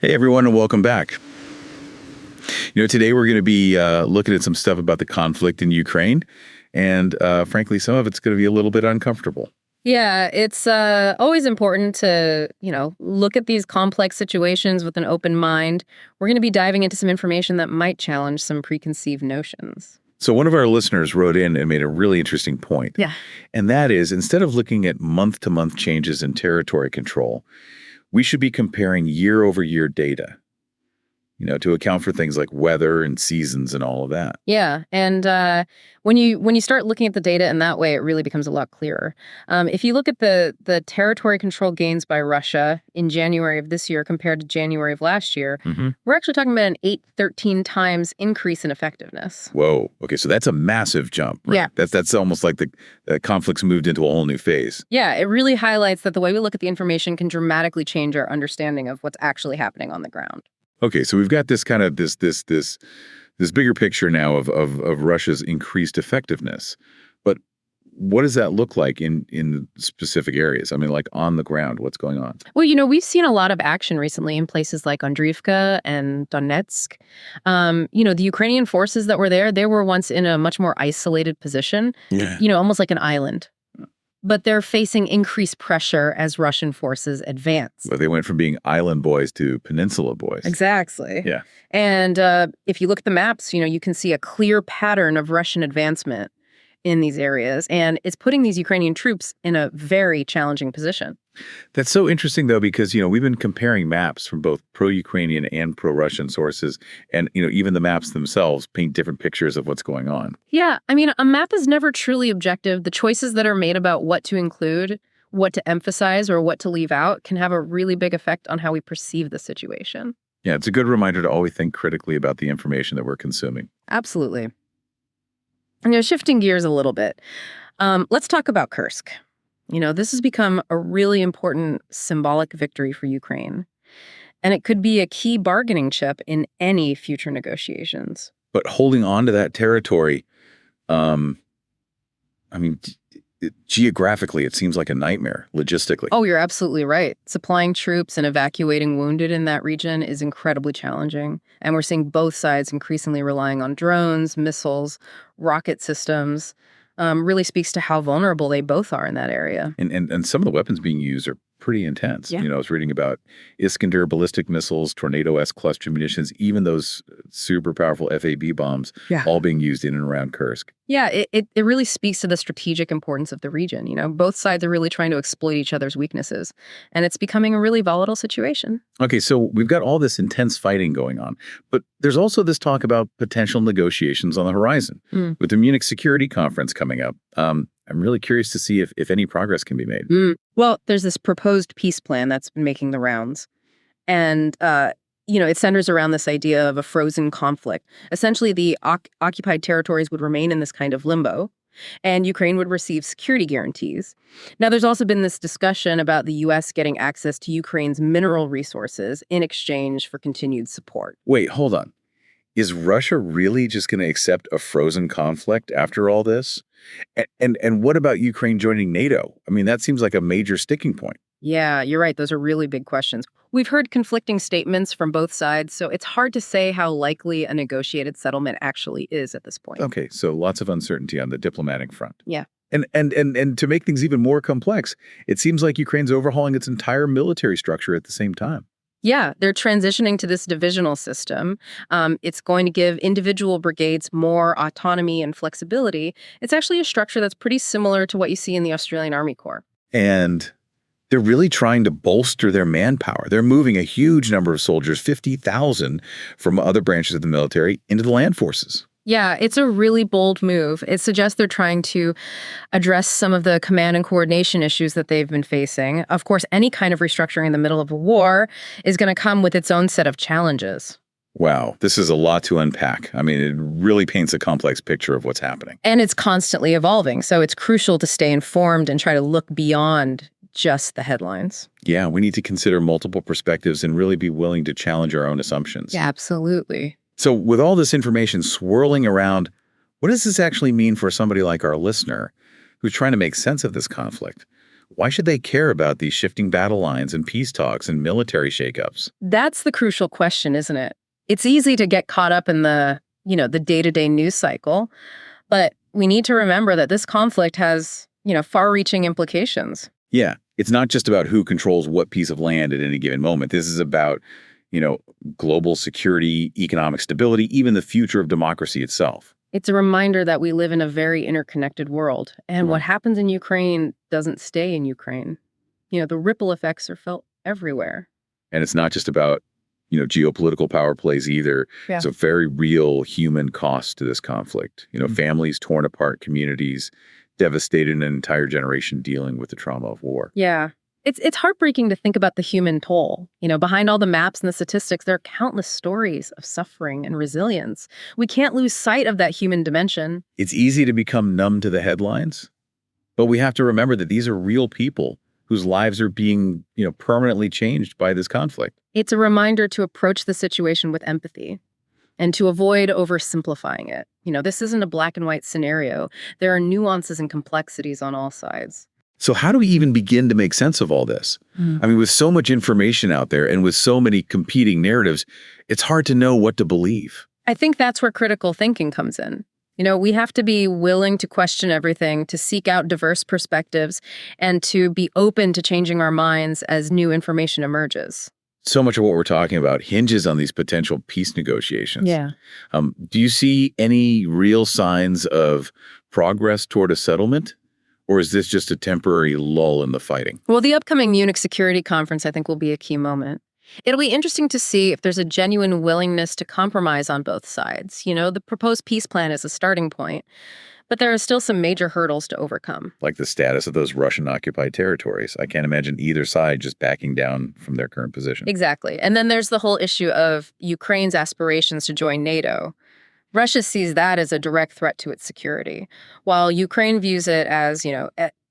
Hey, everyone, and welcome back. Today we're going to be looking at some stuff about the conflict in Ukraine, and frankly, some of it's going to be a little bit uncomfortable. Yeah, it's always important to, look at these complex situations with an open mind. We're going to be diving into some information that might challenge some preconceived notions. So one of our listeners wrote in and made a really interesting point, Yeah. and that is instead of looking at month-to-month changes in territory control, we should be comparing year-over-year data, to account for things like weather and seasons and all of that. Yeah, and when you start looking at the data in that way, it really becomes a lot clearer. If you look at the territory control gains by Russia in January of this year compared to January of last year, we're actually talking about an 8-13 times increase in effectiveness. Whoa. Okay, so that's a massive jump. Right? Yeah. That's almost like the conflict's moved into a whole new phase. Yeah, it really highlights that the way we look at the information can dramatically change our understanding of what's actually happening on the ground. Okay, so we've got this kind of this bigger picture now of Russia's increased effectiveness. But what does that look like in specific areas? I mean, like on the ground, what's going on? Well, we've seen a lot of action recently in places like Andriivka and Donetsk. The Ukrainian forces that were there, they were once in a much more isolated position, almost like an island. But they're facing increased pressure as Russian forces advance. But they went from being island boys to peninsula boys. Exactly. Yeah. And if you look at the maps, you can see a clear pattern of Russian advancement in these areas. And it's putting these Ukrainian troops in a very challenging position. That's so interesting, though, because, we've been comparing maps from both pro-Ukrainian and pro-Russian sources. And, even the maps themselves paint different pictures of what's going on. Yeah. I mean, a map is never truly objective. The choices that are made about what to include, what to emphasize, or what to leave out can have a really big effect on how we perceive the situation. Yeah, it's a good reminder to always think critically about the information that we're consuming. Absolutely. Shifting gears a little bit, let's talk about Kursk. This has become a really important symbolic victory for Ukraine, and it could be a key bargaining chip in any future negotiations. But holding on to that territory, geographically, it seems like a nightmare, logistically. Oh, you're absolutely right. Supplying troops and evacuating wounded in that region is incredibly challenging. And we're seeing both sides increasingly relying on drones, missiles, rocket systems. Really speaks to how vulnerable they both are in that area. And some of the weapons being used are pretty intense. Yeah. I was reading about Iskander ballistic missiles, Tornado-S cluster munitions, even those super powerful FAB bombs, all being used in and around Kursk. Yeah, it really speaks to the strategic importance of the region. Both sides are really trying to exploit each other's weaknesses, and it's becoming a really volatile situation. Okay, so we've got all this intense fighting going on, but there's also this talk about potential negotiations on the horizon. With the Munich Security Conference coming up. I'm really curious to see if any progress can be made. Well, there's this proposed peace plan that's been making the rounds. And, it centers around this idea of a frozen conflict. Essentially, the occupied territories would remain in this kind of limbo, and Ukraine would receive security guarantees. Now, there's also been this discussion about the U.S. getting access to Ukraine's mineral resources in exchange for continued support. Wait, hold on. Is Russia really just going to accept a frozen conflict after all this? And what about Ukraine joining NATO? I mean, that seems like a major sticking point. Yeah, you're right. Those are really big questions. We've heard conflicting statements from both sides, so it's hard to say how likely a negotiated settlement actually is at this point. Okay, so lots of uncertainty on the diplomatic front. Yeah. And to make things even more complex, it seems like Ukraine's overhauling its entire military structure at the same time. Yeah, they're transitioning to this divisional system. It's going to give individual brigades more autonomy and flexibility. It's actually a structure that's pretty similar to what you see in the Australian Army Corps. And they're really trying to bolster their manpower. They're moving a huge number of soldiers, 50,000 from other branches of the military, into the land forces. Yeah, it's a really bold move. It suggests they're trying to address some of the command and coordination issues that they've been facing. Of course, any kind of restructuring in the middle of a war is going to come with its own set of challenges. Wow, this is a lot to unpack. I mean, it really paints a complex picture of what's happening. And it's constantly evolving, so it's crucial to stay informed and try to look beyond just the headlines. Yeah, we need to consider multiple perspectives and really be willing to challenge our own assumptions. Yeah, absolutely. So with all this information swirling around, what does this actually mean for somebody like our listener who's trying to make sense of this conflict? Why should they care about these shifting battle lines and peace talks and military shakeups? That's the crucial question, isn't it? It's easy to get caught up in the day-to-day news cycle, but we need to remember that this conflict has, far-reaching implications. Yeah, it's not just about who controls what piece of land at any given moment. This is about, you know, global security, economic stability, even the future of democracy itself. It's a reminder that we live in a very interconnected world, and what happens in Ukraine doesn't stay in Ukraine. The ripple effects are felt everywhere. And it's not just about, geopolitical power plays either. Yeah. It's a very real human cost to this conflict. Families torn apart, communities devastated, an entire generation dealing with the trauma of war. Yeah. It's heartbreaking to think about the human toll. Behind all the maps and the statistics, there are countless stories of suffering and resilience. We can't lose sight of that human dimension. It's easy to become numb to the headlines, but we have to remember that these are real people whose lives are being, permanently changed by this conflict. It's a reminder to approach the situation with empathy and to avoid oversimplifying it. This isn't a black and white scenario. There are nuances and complexities on all sides. So how do we even begin to make sense of all this? I mean, with so much information out there and with so many competing narratives, it's hard to know what to believe. I think that's where critical thinking comes in. We have to be willing to question everything, to seek out diverse perspectives, and to be open to changing our minds as new information emerges. So much of what we're talking about hinges on these potential peace negotiations. Yeah. Do you see any real signs of progress toward a settlement? Or is this just a temporary lull in the fighting? Well, the upcoming Munich Security Conference, I think, will be a key moment. It'll be interesting to see if there's a genuine willingness to compromise on both sides. The proposed peace plan is a starting point, but there are still some major hurdles to overcome. Like the status of those Russian-occupied territories. I can't imagine either side just backing down from their current position. Exactly. And then there's the whole issue of Ukraine's aspirations to join NATO. Russia sees that as a direct threat to its security, while Ukraine views it as,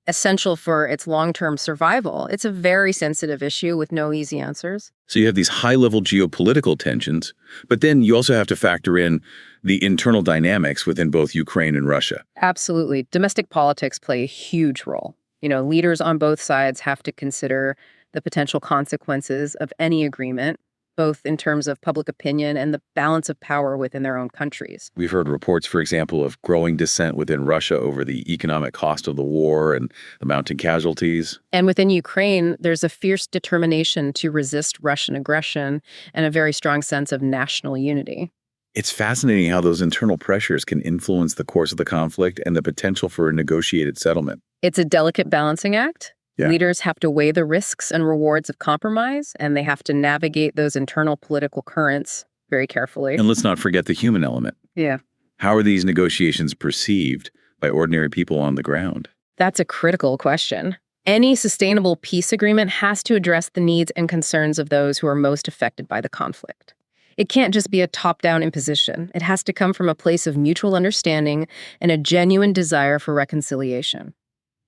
essential for its long-term survival. It's a very sensitive issue with no easy answers. So you have these high-level geopolitical tensions, but then you also have to factor in the internal dynamics within both Ukraine and Russia. Absolutely. Domestic politics play a huge role. Leaders on both sides have to consider the potential consequences of any agreement, both in terms of public opinion and the balance of power within their own countries. We've heard reports, for example, of growing dissent within Russia over the economic cost of the war and the mounting casualties. And within Ukraine, there's a fierce determination to resist Russian aggression and a very strong sense of national unity. It's fascinating how those internal pressures can influence the course of the conflict and the potential for a negotiated settlement. It's a delicate balancing act. Yeah. Leaders have to weigh the risks and rewards of compromise, and they have to navigate those internal political currents very carefully. And let's not forget the human element. Yeah. How are these negotiations perceived by ordinary people on the ground? That's a critical question. Any sustainable peace agreement has to address the needs and concerns of those who are most affected by the conflict. It can't just be a top-down imposition. It has to come from a place of mutual understanding and a genuine desire for reconciliation.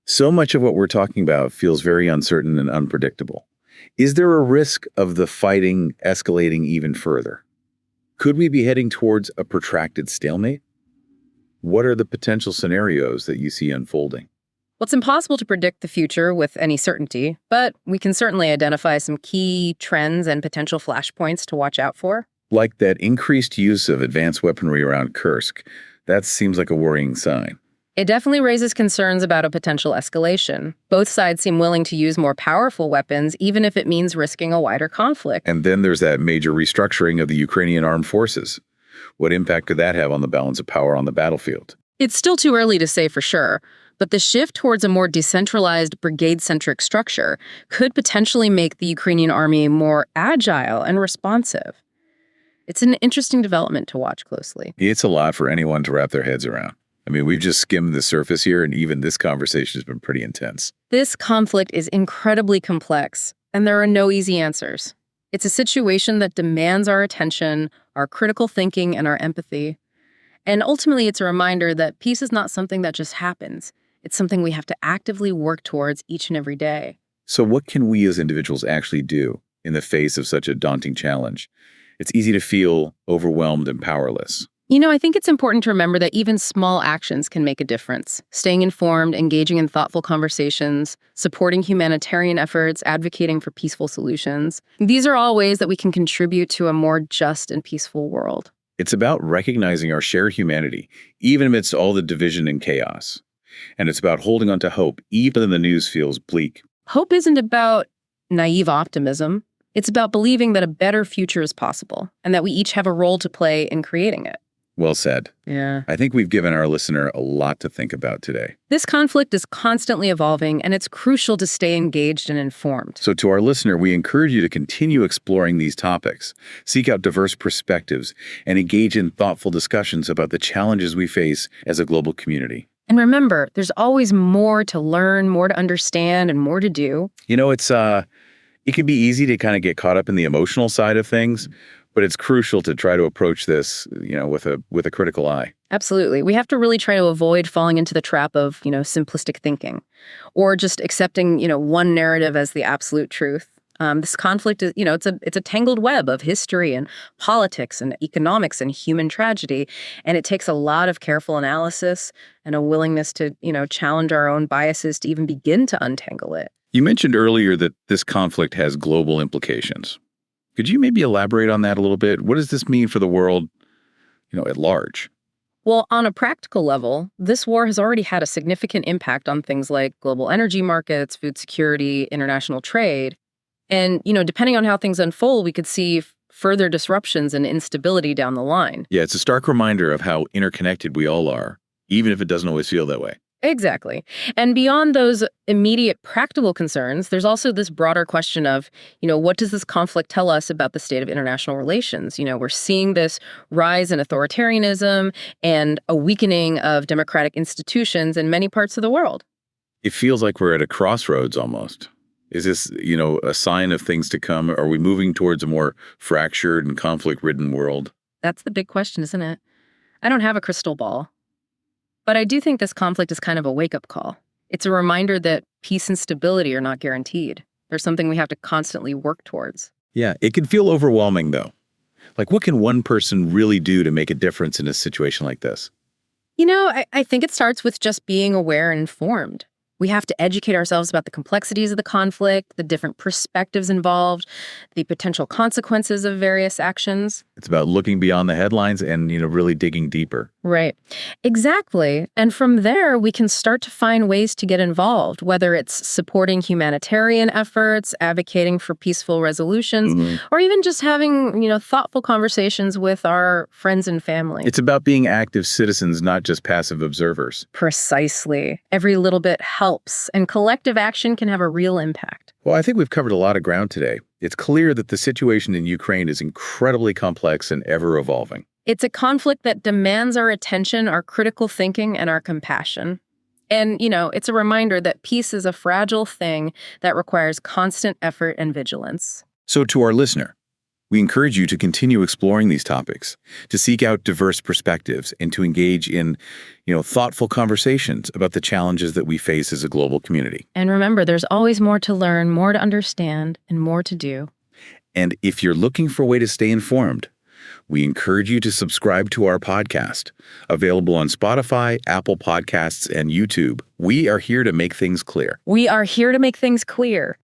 So much of what we're talking about feels very uncertain and unpredictable. Is there a risk of the fighting escalating even further? Could we be heading towards a protracted stalemate? What are the potential scenarios that you see unfolding? Well, it's impossible to predict the future with any certainty, but we can certainly identify some key trends and potential flashpoints to watch out for. Like that increased use of advanced weaponry around Kursk. That seems like a worrying sign. It definitely raises concerns about a potential escalation. Both sides seem willing to use more powerful weapons, even if it means risking a wider conflict. And then there's that major restructuring of the Ukrainian armed forces. What impact could that have on the balance of power on the battlefield? It's still too early to say for sure, but the shift towards a more decentralized, brigade-centric structure could potentially make the Ukrainian army more agile and responsive. It's an interesting development to watch closely. It's a lot for anyone to wrap their heads around. I mean, we've just skimmed the surface here, and even this conversation has been pretty intense. This conflict is incredibly complex, and there are no easy answers. It's a situation that demands our attention, our critical thinking, and our empathy. And ultimately, it's a reminder that peace is not something that just happens. It's something we have to actively work towards each and every day. So what can we as individuals actually do in the face of such a daunting challenge? It's easy to feel overwhelmed and powerless. I think it's important to remember that even small actions can make a difference. Staying informed, engaging in thoughtful conversations, supporting humanitarian efforts, advocating for peaceful solutions. These are all ways that we can contribute to a more just and peaceful world. It's about recognizing our shared humanity, even amidst all the division and chaos. And it's about holding on to hope, even when the news feels bleak. Hope isn't about naive optimism. It's about believing that a better future is possible and that we each have a role to play in creating it. Well said. Yeah. I think we've given our listener a lot to think about today. This conflict is constantly evolving, and it's crucial to stay engaged and informed. So to our listener, we encourage you to continue exploring these topics, seek out diverse perspectives, and engage in thoughtful discussions about the challenges we face as a global community. And remember, there's always more to learn, more to understand, and more to do. It can be easy to kind of get caught up in the emotional side of things, but it's crucial to try to approach this, with a critical eye. Absolutely. We have to really try to avoid falling into the trap of, simplistic thinking or just accepting, one narrative as the absolute truth. This conflict is, it's a tangled web of history and politics and economics and human tragedy. And it takes a lot of careful analysis and a willingness to, challenge our own biases to even begin to untangle it. You mentioned earlier that this conflict has global implications. Could you maybe elaborate on that a little bit? What does this mean for the world, at large? Well, on a practical level, this war has already had a significant impact on things like global energy markets, food security, international trade. And, depending on how things unfold, we could see further disruptions and instability down the line. Yeah, it's a stark reminder of how interconnected we all are, even if it doesn't always feel that way. Exactly. And beyond those immediate practical concerns, there's also this broader question of, what does this conflict tell us about the state of international relations? We're seeing this rise in authoritarianism and a weakening of democratic institutions in many parts of the world. It feels like we're at a crossroads almost. Is this, a sign of things to come? Are we moving towards a more fractured and conflict-ridden world? That's the big question, isn't it? I don't have a crystal ball. But I do think this conflict is kind of a wake-up call. It's a reminder that peace and stability are not guaranteed. There's something we have to constantly work towards. Yeah, it can feel overwhelming, though. Like, what can one person really do to make a difference in a situation like this? I think it starts with just being aware and informed. We have to educate ourselves about the complexities of the conflict, the different perspectives involved, the potential consequences of various actions. It's about looking beyond the headlines and, really digging deeper. Right. Exactly. And from there, we can start to find ways to get involved, whether it's supporting humanitarian efforts, advocating for peaceful resolutions, or even just having, thoughtful conversations with our friends and family. It's about being active citizens, not just passive observers. Precisely. Every little bit helps, and collective action can have a real impact. Well, I think we've covered a lot of ground today. It's clear that the situation in Ukraine is incredibly complex and ever-evolving. It's a conflict that demands our attention, our critical thinking, and our compassion. And, it's a reminder that peace is a fragile thing that requires constant effort and vigilance. So to our listener, we encourage you to continue exploring these topics, to seek out diverse perspectives, and to engage in, thoughtful conversations about the challenges that we face as a global community. And remember, there's always more to learn, more to understand, and more to do. And if you're looking for a way to stay informed, we encourage you to subscribe to our podcast, available on Spotify, Apple Podcasts, and YouTube. We are here to make things clear. We are here to make things clear.